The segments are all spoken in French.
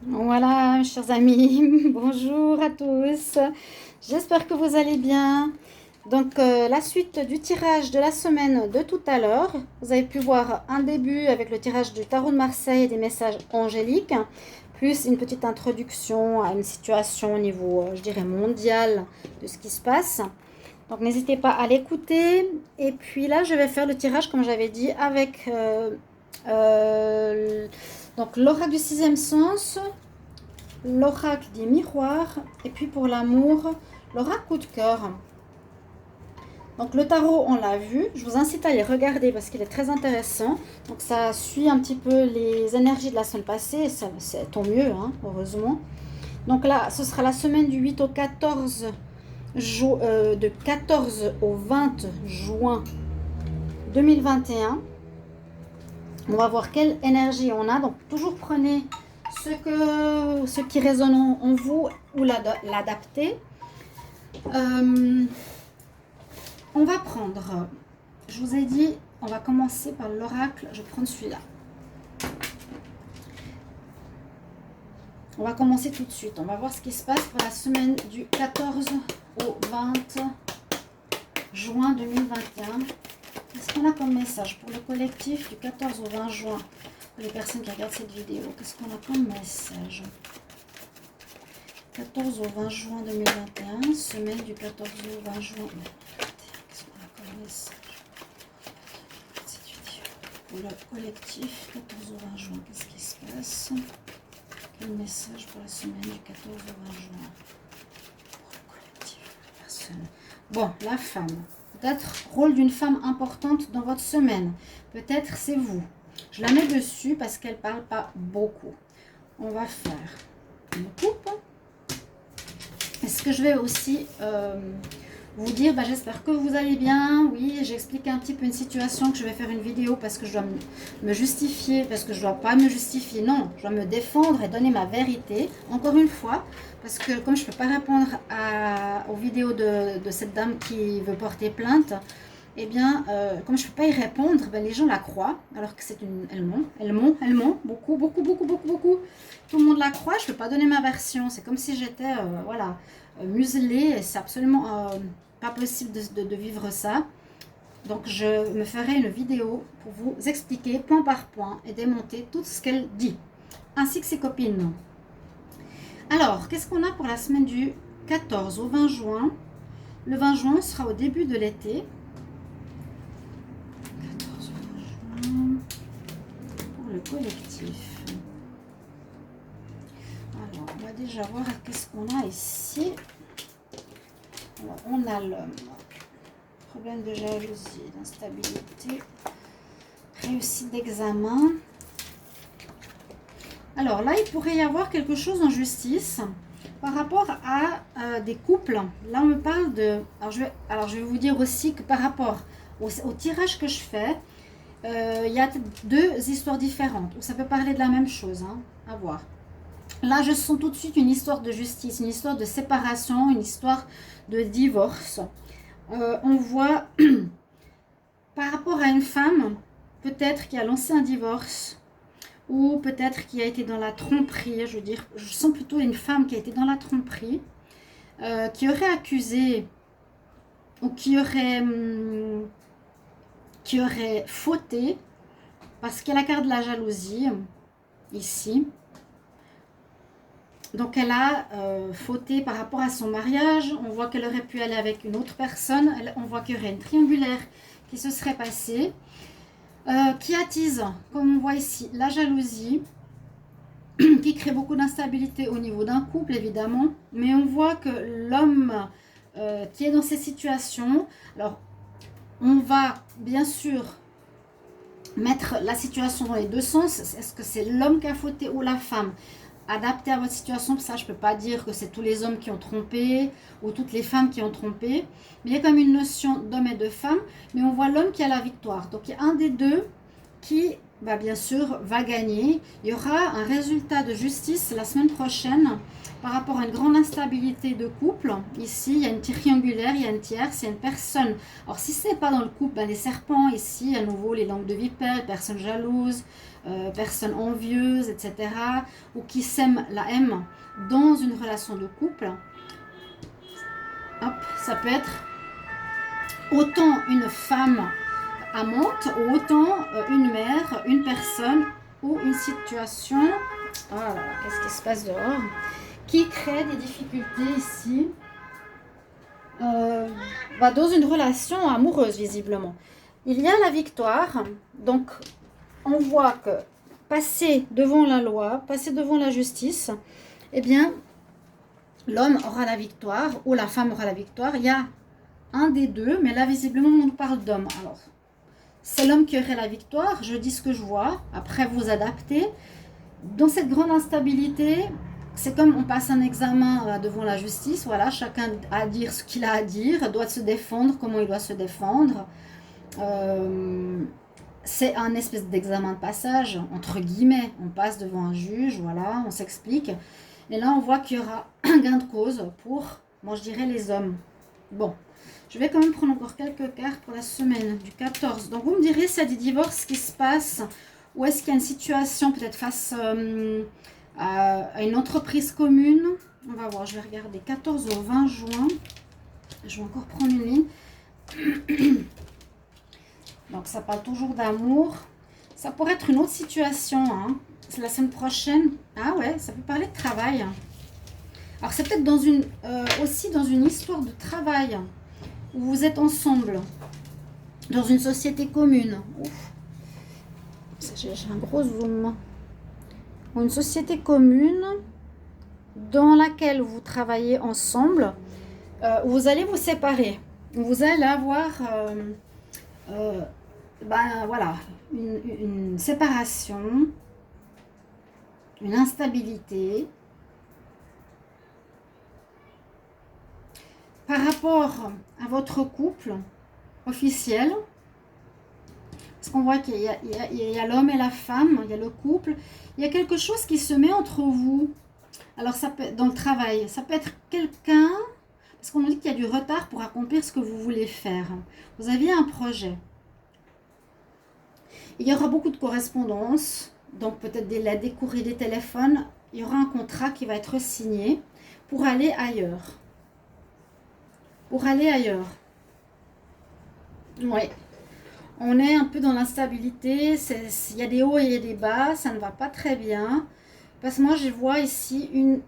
Voilà, mes chers amis, bonjour à tous. J'espère que vous allez bien. Donc, la suite du tirage de la semaine de tout à l'heure. Vous avez pu voir un début avec le tirage du tarot de Marseille et des messages angéliques, plus une petite introduction à une situation au niveau, je dirais, mondial de ce qui se passe. Donc, n'hésitez pas à l'écouter. Et puis là, je vais faire le tirage, comme j'avais dit, avec donc l'oracle du sixième sens, l'oracle des miroirs, et puis pour l'amour, l'oracle coup de cœur. Donc le tarot, on l'a vu, je vous incite à les regarder parce qu'il est très intéressant. Donc ça suit un petit peu les énergies de la semaine passée, c'est tant mieux, hein, heureusement. Donc là, ce sera la semaine du 8 au 14, de 14 au 20 juin 2021. On va voir quelle énergie on a. Donc toujours prenez ce qui résonne en vous ou l'adapter. On va prendre, je vous ai dit, on va commencer par l'oracle. Je vais prendre celui-là. On va commencer tout de suite. On va voir ce qui se passe pour la semaine du 14 au 20 juin 2021. Qu'est-ce qu'on a comme message pour le collectif du 14 au 20 juin? Pour les personnes qui regardent cette vidéo, qu'est-ce qu'on a comme message? 14 au 20 juin 2021, semaine du 14 au 20 juin 2021. Qu'est-ce qu'on a comme message cette vidéo? Pour le collectif, 14 au 20 juin, qu'est-ce qui se passe? Quel message pour la semaine du 14 au 20 juin? Pour le collectif, la personne. Bon, la femme. Peut-être rôle d'une femme importante dans votre semaine. Peut-être c'est vous. Je la mets dessus parce qu'elle ne parle pas beaucoup. On va faire une coupe. Est-ce que je vais aussi vous dire, j'espère que vous allez bien. Oui, j'ai expliqué un petit peu une situation, que je vais faire une vidéo parce que je dois me justifier, parce que je ne dois pas me justifier, non, je dois me défendre et donner ma vérité, encore une fois, parce que comme je ne peux pas répondre aux vidéos de cette dame qui veut porter plainte, eh bien, comme je ne peux pas y répondre, les gens la croient, alors que c'est une... Elle ment, beaucoup, beaucoup, beaucoup, beaucoup, beaucoup. Tout le monde la croit, je ne peux pas donner ma version. C'est comme si j'étais, voilà, muselée, et c'est absolument pas possible de vivre ça. Donc, je me ferai une vidéo pour vous expliquer point par point et démonter tout ce qu'elle dit, ainsi que ses copines. Alors, qu'est-ce qu'on a pour la semaine du 14 au 20 juin? Le 20 juin sera au début de l'été. Pour le collectif. Alors, on va déjà voir qu'est-ce qu'on a ici. Alors, on a l'homme. Problème de jalousie, d'instabilité, réussite d'examen. Alors là, il pourrait y avoir quelque chose en justice par rapport à des couples. Là, on me parle de... Alors, je vais vous dire aussi que par rapport au tirage que je fais, il y a deux histoires différentes, où ça peut parler de la même chose, hein, à voir. Là, je sens tout de suite une histoire de justice, une histoire de séparation, une histoire de divorce. On voit, par rapport à une femme, peut-être qui a lancé un divorce, ou peut-être qui a été dans la tromperie, je veux dire, je sens plutôt une femme qui a été dans la tromperie, qui aurait accusé, ou qui aurait fauté, parce qu'il y a la carte de la jalousie, ici. Donc elle a fauté par rapport à son mariage. On voit qu'elle aurait pu aller avec une autre personne. On voit qu'il y aurait une triangulaire qui se serait passée. Qui attise, comme on voit ici, la jalousie. Qui crée beaucoup d'instabilité au niveau d'un couple, évidemment. Mais on voit que l'homme qui est dans ces situations... Alors, on va bien sûr mettre la situation dans les deux sens. Est-ce que c'est l'homme qui a fauté ou la femme? Adapté à votre situation, ça je ne peux pas dire que c'est tous les hommes qui ont trompé ou toutes les femmes qui ont trompé, mais il y a comme une notion d'homme et de femme, mais on voit l'homme qui a la victoire. Donc il y a un des deux qui bah, bien sûr, va gagner. Il y aura un résultat de justice la semaine prochaine par rapport à une grande instabilité de couple. Ici, il y a une triangulaire, il y a une tierce, il y a une personne. Alors, si ce n'est pas dans le couple, ben, les serpents, ici, à nouveau, les langues de vipère, personnes jalouses, personnes envieuses, etc. Ou qui sèment la haine dans une relation de couple. Hop, ça peut être autant une femme amante, ou autant une mère, une personne ou une situation. Oh là là, qu'est-ce qui se passe dehors? Qui crée des difficultés ici dans une relation amoureuse, visiblement. Il y a la victoire, donc on voit que passer devant la loi, passer devant la justice, eh bien, l'homme aura la victoire ou la femme aura la victoire. Il y a un des deux, mais là, visiblement, on nous parle d'homme. Alors, c'est l'homme qui aurait la victoire, je dis ce que je vois, après vous adaptez. Dans cette grande instabilité, c'est comme on passe un examen devant la justice, voilà, chacun a à dire ce qu'il a à dire, doit se défendre, comment il doit se défendre. C'est un espèce d'examen de passage, entre guillemets, on passe devant un juge, voilà, on s'explique. Et là, on voit qu'il y aura un gain de cause pour, moi je dirais, les hommes. Bon, je vais quand même prendre encore quelques cartes pour la semaine du 14. Donc, vous me direz s'il y a des divorces qui se passent, ou est-ce qu'il y a une situation peut-être face à une entreprise commune. On va voir, je vais regarder 14 au 20 juin. Je vais encore prendre une ligne. Donc, ça parle toujours d'amour. Ça pourrait être une autre situation. Hein. C'est la semaine prochaine. Ah ouais, ça peut parler de travail. Alors, c'est peut-être aussi dans une histoire de travail où vous êtes ensemble. Dans une société commune. J'ai un gros zoom. Une société commune dans laquelle vous travaillez ensemble, vous allez vous séparer. Vous allez avoir voilà, une séparation, une instabilité. Par rapport à votre couple officiel, parce qu'on voit qu'il y a l'homme et la femme, il y a le couple, il y a quelque chose qui se met entre vous. Alors, ça peut être dans le travail, ça peut être quelqu'un, parce qu'on nous dit qu'il y a du retard pour accomplir ce que vous voulez faire. Vous aviez un projet. Il y aura beaucoup de correspondances, donc peut-être des lettres, des courriers, des téléphones. Il y aura un contrat qui va être signé pour aller ailleurs. Pour aller ailleurs. Oui. On est un peu dans l'instabilité, il y a des hauts et il y a des bas, ça ne va pas très bien. Parce que moi, je vois ici une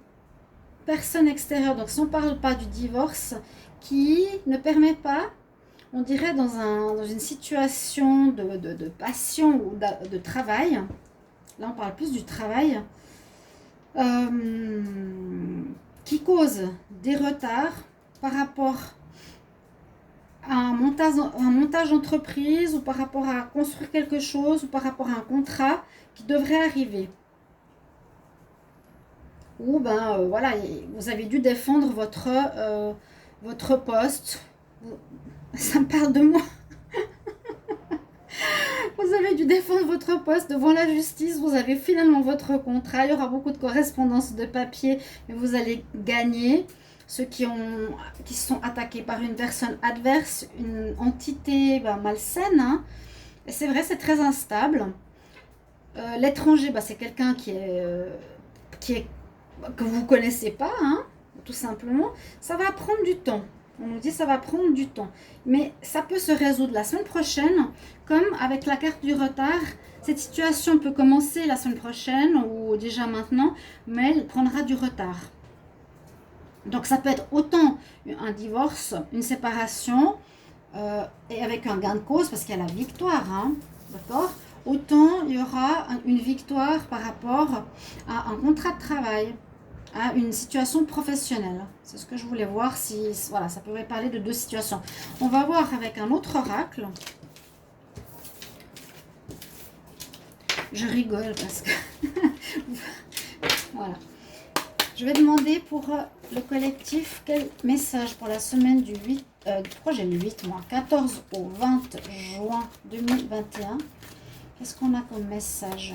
personne extérieure, donc si on ne parle pas du divorce, qui ne permet pas, on dirait dans une situation de passion ou de travail, là on parle plus du travail, qui cause des retards par rapport à un montage d'entreprise ou par rapport à construire quelque chose ou par rapport à un contrat qui devrait arriver. Ou voilà, vous avez dû défendre votre poste. Ça me parle de moi. Vous avez dû défendre votre poste devant la justice. Vous avez finalement votre contrat. Il y aura beaucoup de correspondances de papier, mais vous allez gagner. Ceux qui sont attaqués par une personne adverse, une entité malsaine. Hein. Et c'est vrai, c'est très instable. L'étranger, c'est quelqu'un qui est que vous ne connaissez pas, hein, tout simplement. Ça va prendre du temps. On nous dit que ça va prendre du temps. Mais ça peut se résoudre la semaine prochaine, comme avec la carte du retard. Cette situation peut commencer la semaine prochaine ou déjà maintenant, mais elle prendra du retard. Donc ça peut être autant un divorce, une séparation, et avec un gain de cause, parce qu'il y a la victoire, hein, d'accord ? Autant il y aura une victoire par rapport à un contrat de travail, à une situation professionnelle. C'est ce que je voulais voir, si voilà, ça pourrait parler de deux situations. On va voir avec un autre oracle. Je rigole parce que... voilà. Je vais demander pour le collectif quel message pour la semaine du 8, pourquoi j'ai le 8 moi, 14 au 20 juin 2021. Qu'est-ce qu'on a comme message?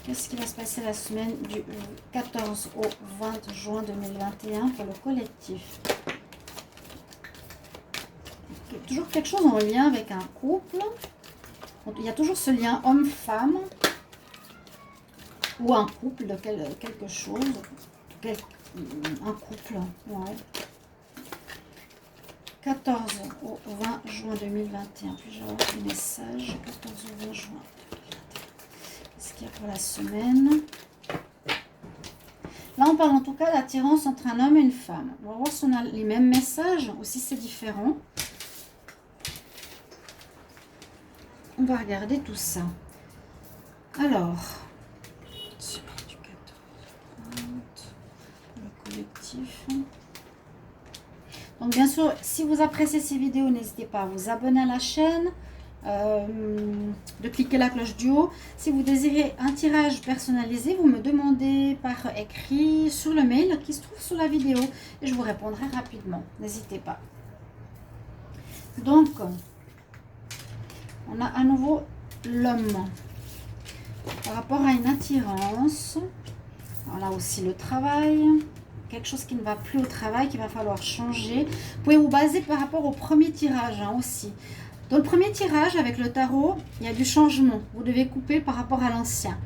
Qu'est-ce qui va se passer la semaine du 14 au 20 juin 2021 pour le collectif? Toujours quelque chose en lien avec un couple. Il y a toujours ce lien homme-femme ou un couple de quelque chose. Un couple, ouais. 14 au 20 juin 2021. Puis-je avoir un message? 14 au 20 juin 2021. Qu'est-ce qu'il y a pour la semaine? Là, on parle en tout cas d'attirance entre un homme et une femme. On va voir si on a les mêmes messages ou si c'est différent. On va regarder tout ça. Alors, semaine du 14 au 30, le collectif. Donc bien sûr, si vous appréciez ces vidéos, n'hésitez pas à vous abonner à la chaîne, de cliquer la cloche du haut. Si vous désirez un tirage personnalisé, vous me demandez par écrit sur le mail qui se trouve sous la vidéo et je vous répondrai rapidement. N'hésitez pas. Donc, on a à nouveau l'homme par rapport à une attirance. Alors là aussi le travail. Quelque chose qui ne va plus au travail, qu'il va falloir changer. Vous pouvez vous baser par rapport au premier tirage aussi. Dans le premier tirage, avec le tarot, il y a du changement. Vous devez couper par rapport à l'ancien.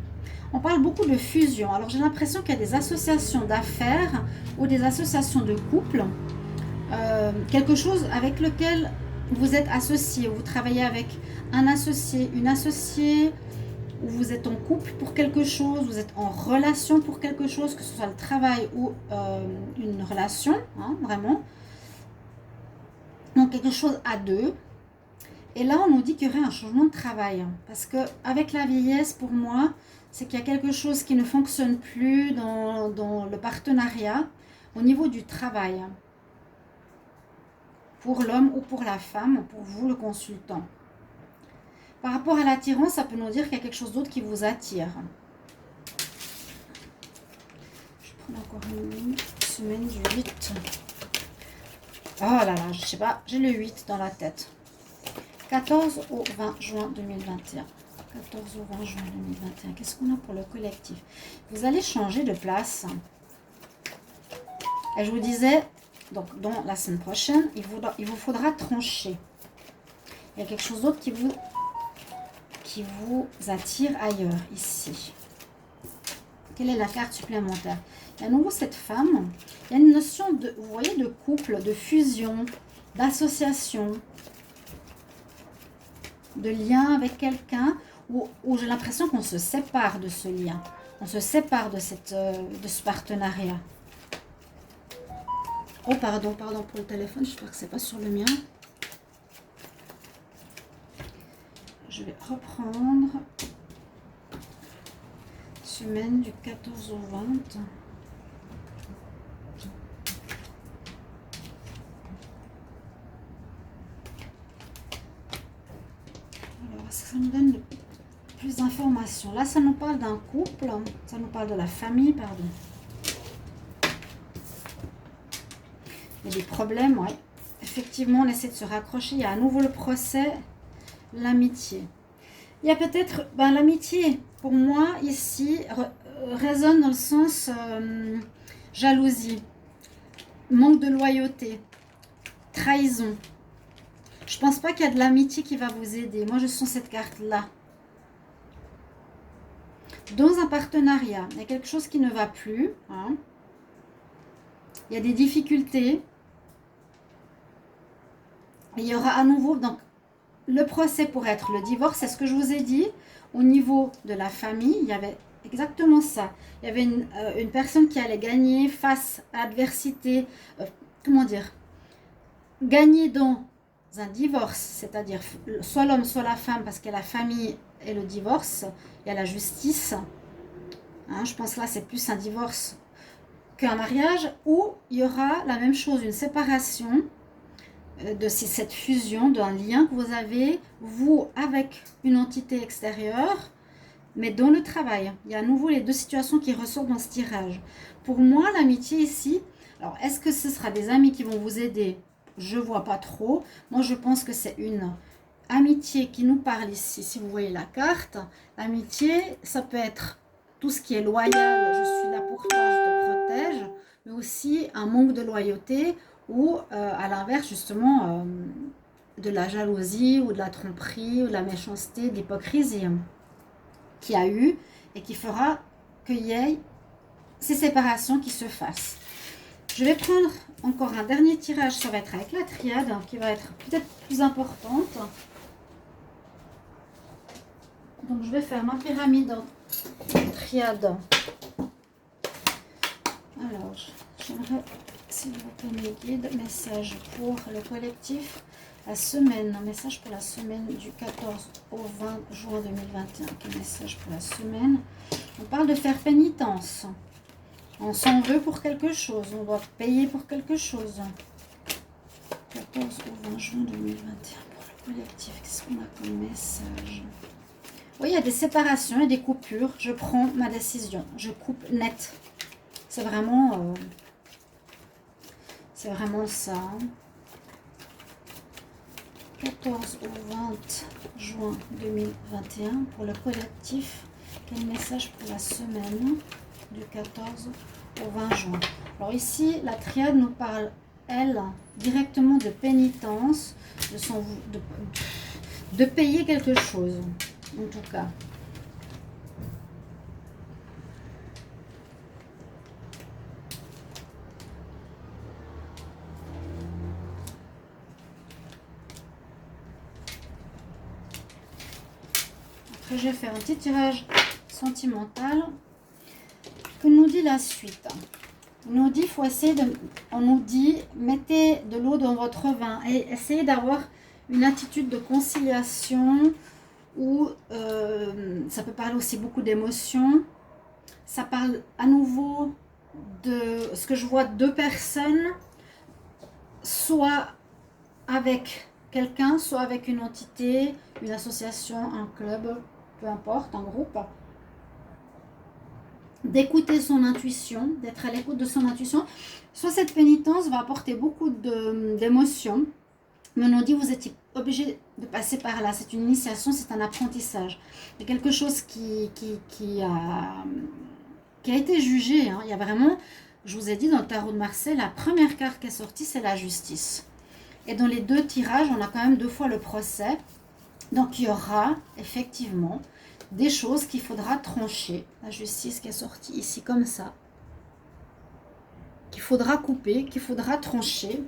On parle beaucoup de fusion. Alors, j'ai l'impression qu'il y a des associations d'affaires ou des associations de couple. Quelque chose avec lequel vous êtes associé. Vous travaillez avec un associé, une associée, ou vous êtes en couple pour quelque chose, vous êtes en relation pour quelque chose, que ce soit le travail ou une relation, hein, vraiment. Donc quelque chose à deux. Et là, on nous dit qu'il y aurait un changement de travail. Parce qu'avec la vieillesse, pour moi, c'est qu'il y a quelque chose qui ne fonctionne plus dans le partenariat au niveau du travail. Pour l'homme ou pour la femme, pour vous le consultant. Par rapport à l'attirance, ça peut nous dire qu'il y a quelque chose d'autre qui vous attire. Je prends encore une semaine du 8. Oh là là, je sais pas, j'ai le 8 dans la tête. 14 au 20 juin 2021. 14 au 20 juin 2021. Qu'est-ce qu'on a pour le collectif? Vous allez changer de place. Et je vous disais, donc dans la semaine prochaine, il vous faudra trancher. Il y a quelque chose d'autre qui vous attire ailleurs, ici. Quelle est la carte supplémentaire? Il y a à nouveau cette femme. Il y a une notion de, vous voyez, de couple, de fusion, d'association, de lien avec quelqu'un où j'ai l'impression qu'on se sépare de ce lien. On se sépare de ce partenariat. Oh, pardon pour le téléphone. J'espère que c'est pas sur le mien. Je vais reprendre semaine du 14 au 20. Alors, est-ce que ça nous donne plus d'informations? Là, ça nous parle d'un couple, ça nous parle de la famille, pardon. Il y a des problèmes, oui. Effectivement, on essaie de se raccrocher. Il y a à nouveau le procès. L'amitié. Il y a peut-être, l'amitié, pour moi, ici, résonne dans le sens jalousie, manque de loyauté, trahison. Je ne pense pas qu'il y a de l'amitié qui va vous aider. Moi, je sens cette carte-là. Dans un partenariat, il y a quelque chose qui ne va plus. Hein. Il y a des difficultés. Il y aura à nouveau, donc, le procès pourrait être le divorce, c'est ce que je vous ai dit. Au niveau de la famille, il y avait exactement ça. Il y avait une personne qui allait gagner face à l'adversité. Comment dire? Gagner dans un divorce, c'est-à-dire soit l'homme, soit la femme, parce qu'il y a la famille et le divorce. Il y a la justice. Hein, je pense que là, c'est plus un divorce qu'un mariage. Ou il y aura la même chose, une séparation de cette fusion, d'un lien que vous avez, vous, avec une entité extérieure, mais dans le travail. Il y a à nouveau les deux situations qui ressortent dans ce tirage. Pour moi, l'amitié ici, alors est-ce que ce sera des amis qui vont vous aider? Je ne vois pas trop. Moi, je pense que c'est amitié qui nous parle ici, si vous voyez la carte, amitié, ça peut être tout ce qui est loyal, je suis là pour toi, je te protège, mais aussi un manque de loyauté ou à l'inverse justement de la jalousie ou de la tromperie ou de la méchanceté, de l'hypocrisie qui a eu et qui fera qu'il y ait ces séparations qui se fassent. Je vais prendre encore un dernier tirage, ça va être avec la triade qui va être peut-être plus importante. Donc je vais faire ma pyramide en triade. Alors, j'aimerais, s'il vous plaît, mes guides, message pour le collectif, la semaine, un message pour la semaine du 14 au 20 juin 2021. Quel message pour la semaine? On parle de faire pénitence. On s'en veut pour quelque chose, on doit payer pour quelque chose. 14 au 20 juin 2021 pour le collectif, qu'est-ce qu'on a comme message? Oui, il y a des séparations et des coupures. Je prends ma décision, je coupe net. C'est vraiment ça. 14 au 20 juin 2021 pour le collectif. Quel message pour la semaine du 14 au 20 juin? Alors ici, la triade nous parle, elle, directement de pénitence, de payer quelque chose, en tout cas. Après, je vais faire un petit tirage sentimental que nous dit la suite. On nous dit, faut essayer de, on nous dit, mettez de l'eau dans votre vin et essayez d'avoir une attitude de conciliation ou ça peut parler aussi beaucoup d'émotions. Ça parle à nouveau de ce que je vois, deux personnes, soit avec quelqu'un, soit avec une entité, une association, un club, peu importe, un groupe. D'écouter son intuition, d'être à l'écoute de son intuition. Soit cette pénitence va apporter beaucoup d'émotions, mais on nous dit vous êtes obligé de passer par là. C'est une initiation, c'est un apprentissage. C'est quelque chose qui a été jugé. Hein. Il y a vraiment, je vous ai dit dans le tarot de Marseille, la première carte qui est sortie, c'est la justice. Et dans les deux tirages, on a quand même deux fois le procès. Donc il y aura effectivement des choses qu'il faudra trancher. La justice qui est sortie ici comme ça. Qu'il faudra couper, qu'il faudra trancher.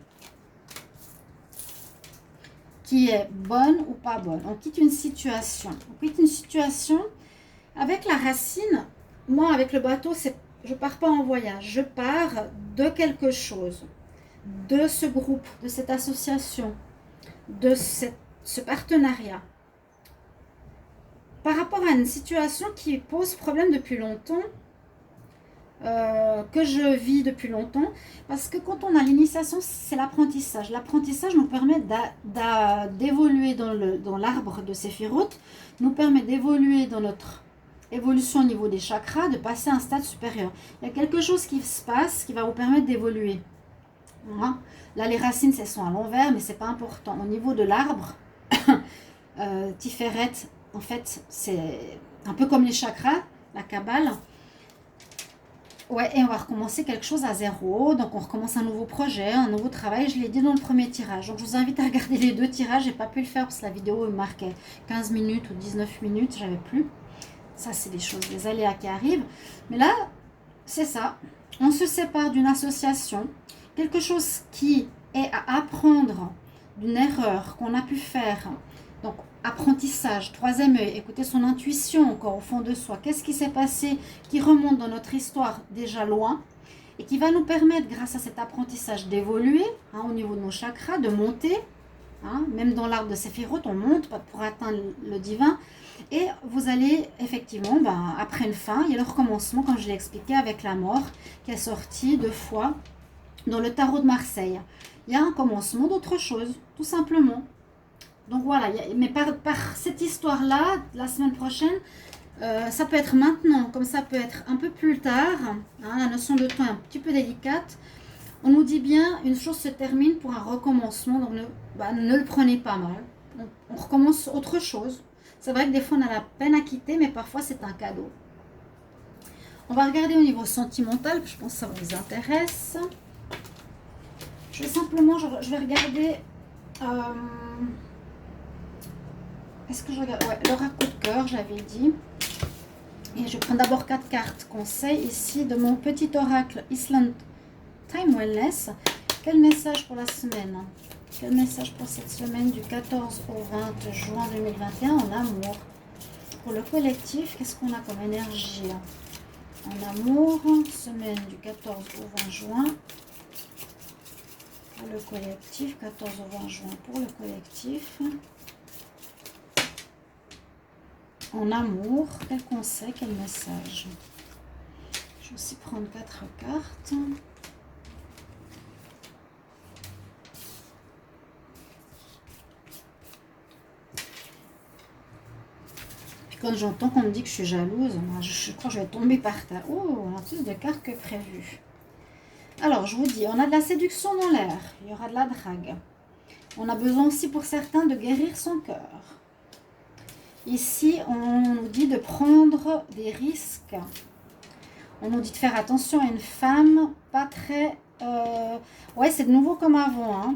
Qui est bonne ou pas bonne. On quitte une situation. On quitte une situation avec la racine. Moi, avec le bateau, je ne pars pas en voyage. Je pars de quelque chose. De ce groupe, de cette association, de ce partenariat. Par rapport à une situation qui pose problème depuis longtemps, que je vis depuis longtemps, parce que quand on a l'initiation, c'est l'apprentissage. L'apprentissage nous permet d'évoluer dans l'arbre de Séphiroth, nous permet d'évoluer dans notre évolution au niveau des chakras, de passer à un stade supérieur. Il y a quelque chose qui se passe qui va vous permettre d'évoluer. Voilà. Là, les racines, elles sont à l'envers, mais c'est pas important. Au niveau de l'arbre, Tiferet, en fait, c'est un peu comme les chakras, la Kabbale. Ouais, et on va recommencer quelque chose à zéro. Donc, on recommence un nouveau projet, un nouveau travail. Je l'ai dit dans le premier tirage. Donc, je vous invite à regarder les deux tirages. J'ai pas pu le faire parce que la vidéo marquait 15 minutes ou 19 minutes. J'avais plus. Ça, c'est des choses, des aléas qui arrivent. Mais là, c'est ça. On se sépare d'une association. Quelque chose qui est à apprendre d'une erreur qu'on a pu faire. Donc, apprentissage, troisième œil, écouter son intuition encore au fond de soi. Qu'est-ce qui s'est passé qui remonte dans notre histoire déjà loin et qui va nous permettre, grâce à cet apprentissage, d'évoluer au niveau de nos chakras, de monter. Même dans l'arbre de Séphiroth, on monte pour atteindre le divin. Et vous allez effectivement, après une fin, il y a le recommencement, comme je l'ai expliqué, avec la mort qui est sortie deux fois dans le tarot de Marseille. Il y a un commencement d'autre chose, tout simplement. Donc voilà, mais par cette histoire-là, la semaine prochaine, ça peut être maintenant, comme ça peut être un peu plus tard. La notion de temps est un petit peu délicate. On nous dit bien, une chose se termine pour un recommencement, donc ne le prenez pas mal. on recommence autre chose. C'est vrai que des fois on a la peine à quitter, mais parfois c'est un cadeau. On va regarder au niveau sentimental, je pense que ça vous intéresse. Je vais simplement, je vais regarder... est-ce que je regarde? Ouais, l'oracle coup de cœur, j'avais dit. Et je prends d'abord 4 cartes conseils ici de mon petit oracle Island Time Wellness. Quel message pour la semaine? Quel message pour cette semaine du 14 au 20 juin 2021 en amour? Pour le collectif, qu'est-ce qu'on a comme énergie en amour? Semaine du 14 au 20 juin. Pour le collectif, 14 au 20 juin pour le collectif. En amour, quel conseil, quel message? Je vais aussi prendre 4 cartes. Puis quand j'entends qu'on me dit que je suis jalouse, moi, je crois que je vais tomber par terre. Oh, on a plus de cartes que prévu. Alors, je vous dis, on a de la séduction dans l'air. Il y aura de la drague. On a besoin aussi pour certains de guérir son cœur. Ici, on nous dit de prendre des risques. On nous dit de faire attention à une femme pas très... Ouais, c'est de nouveau comme avant. Hein.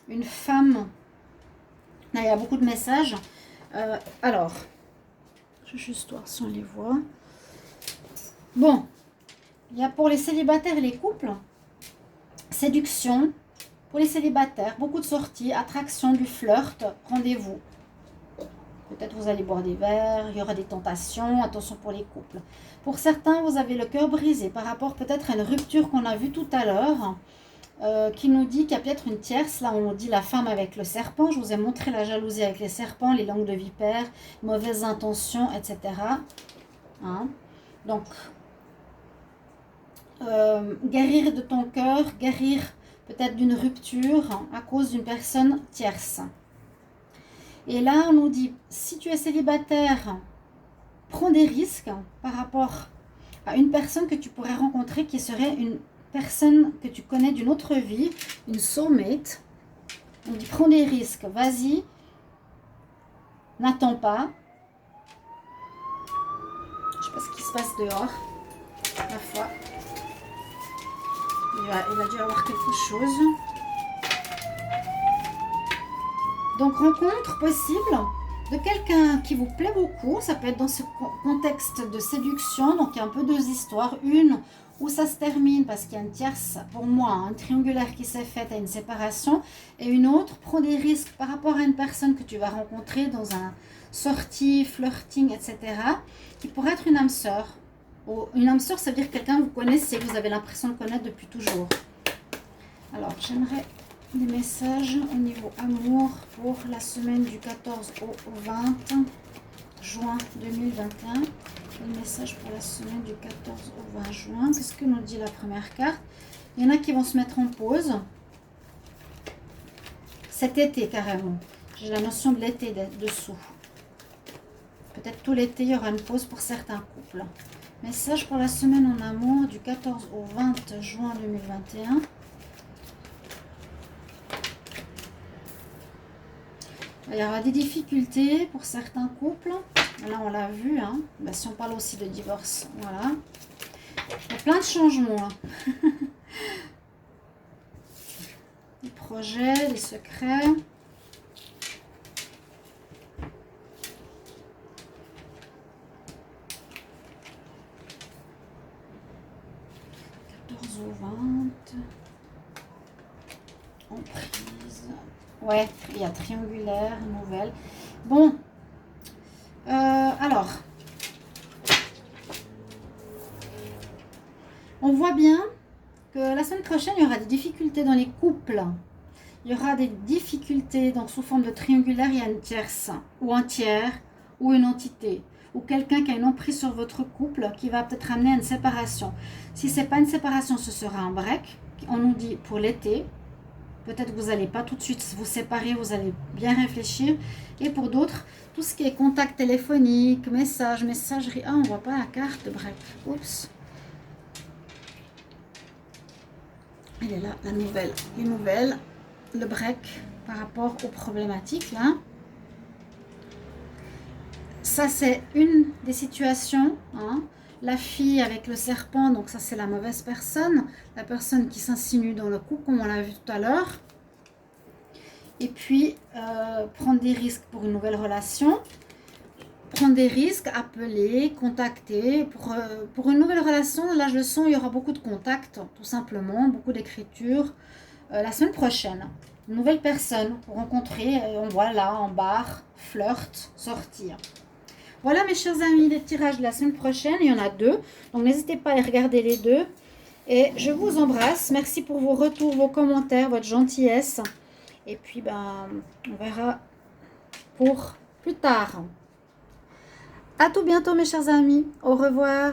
Une femme... Là, il y a beaucoup de messages. Alors, je vais juste voir si on les voit. Bon, il y a pour les célibataires et les couples, séduction. Pour les célibataires, beaucoup de sorties, attraction, du flirt, rendez-vous. Peut-être vous allez boire des verres, il y aura des tentations, attention pour les couples. Pour certains, vous avez le cœur brisé par rapport peut-être à une rupture qu'on a vue tout à l'heure, qui nous dit qu'il y a peut-être une tierce. Là, on nous dit la femme avec le serpent. Je vous ai montré la jalousie avec les serpents, les langues de vipère, mauvaises intentions, etc. Hein? Donc, guérir de ton cœur, guérir peut-être d'une rupture à cause d'une personne tierce. Et là, on nous dit, si tu es célibataire, prends des risques par rapport à une personne que tu pourrais rencontrer qui serait une personne que tu connais d'une autre vie, une soulmate. On dit, prends des risques, vas-y, n'attends pas. Je ne sais pas ce qui se passe dehors, la foi. Il a dû avoir quelque chose. Donc, rencontre possible de quelqu'un qui vous plaît beaucoup. Ça peut être dans ce contexte de séduction. Donc, il y a un peu deux histoires. Une où ça se termine parce qu'il y a une tierce, pour moi, un triangulaire qui s'est fait à une séparation. Et une autre, prends des risques par rapport à une personne que tu vas rencontrer dans un sortie, flirting, etc. Qui pourrait être une âme sœur. Une âme sœur, ça veut dire quelqu'un que vous connaissez, que vous avez l'impression de connaître depuis toujours. Alors, j'aimerais des messages au niveau amour pour la semaine du 14 au 20 juin 2021. Le message pour la semaine du 14 au 20 juin. Qu'est-ce que nous dit la première carte? Il y en a qui vont se mettre en pause. Cet été, carrément. J'ai la notion de l'été dessous. Peut-être tout l'été, il y aura une pause pour certains couples. Message pour la semaine en amour du 14 au 20 juin 2021. Il y aura des difficultés pour certains couples. Là, on l'a vu. Hein. Ben, si on parle aussi de divorce, voilà. Il y a plein de changements. Hein. Des projets, des secrets. Au 20, emprise, ouais, il y a triangulaire, nouvelle. Bon, alors, on voit bien que la semaine prochaine, il y aura des difficultés dans les couples. Il y aura des difficultés, donc sous forme de triangulaire, il y a une tierce, ou un tiers, ou une entité, ou quelqu'un qui a une emprise sur votre couple qui va peut-être amener à une séparation. Si ce n'est pas une séparation, ce sera un break. On nous dit pour l'été. Peut-être que vous n'allez pas tout de suite vous séparer, vous allez bien réfléchir. Et pour d'autres, tout ce qui est contact téléphonique, message, messagerie. Ah, on ne voit pas la carte de break. Oups. Elle est là, la nouvelle. Les nouvelles, le break par rapport aux problématiques là. ça, c'est une des situations. Hein. La fille avec le serpent, donc ça, c'est la mauvaise personne. La personne qui s'insinue dans le couple, comme on l'a vu tout à l'heure. Et puis, prendre des risques pour une nouvelle relation. Prendre des risques, appeler, contacter. Pour une nouvelle relation, là, je le sens, il y aura beaucoup de contacts, tout simplement. Beaucoup d'écriture. La semaine prochaine, une nouvelle personne pour rencontrer, on voit là, en bar, flirt, sortir. Voilà mes chers amis, les tirages de la semaine prochaine, il y en a 2. Donc n'hésitez pas à regarder les 2. Et je vous embrasse. Merci pour vos retours, vos commentaires, votre gentillesse. Et puis, on verra pour plus tard. À tout bientôt mes chers amis. Au revoir.